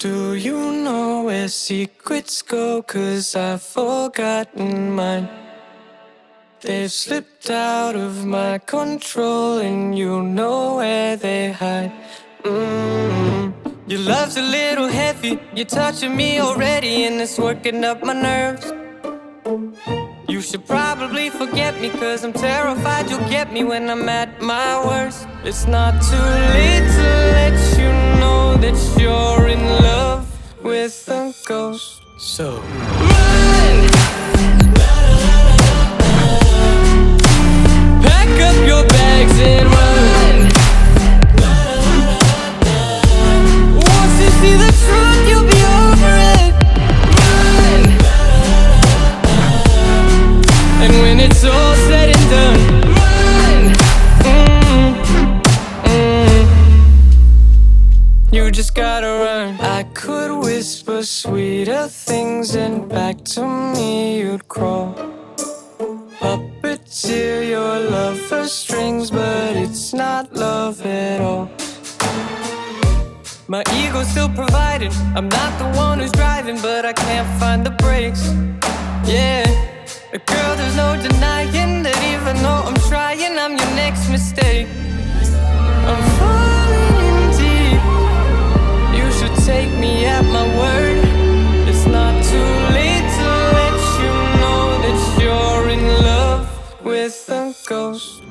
Do you know where secrets go? 'Cause I've forgotten mine. They've slipped out of my control, and you know where they hide. Your love's a little heavy, you're touching me already, and it's working up my nerves. You should probably forget me, 'cause I'm terrified you'll get me when I'm at my worst. It's not too late to let you know that you're in love with a ghost. So run! Pack up your bags and run. Once you see the truth, you'll be over it. Run! And when it's all said and done, run! You just gotta run. I could whisper sweeter things, and back to me you'd crawl. Puppeteer your love for strings, but it's not love at all. My ego's still providing, I'm not the one who's driving, but I can't find the brakes. Yeah, girl, there's no denying that even though I'm trying, I'm your next mistake. I'm falling in deep. You should take me at my word. It's not too late to let you know that you're in love with a ghost.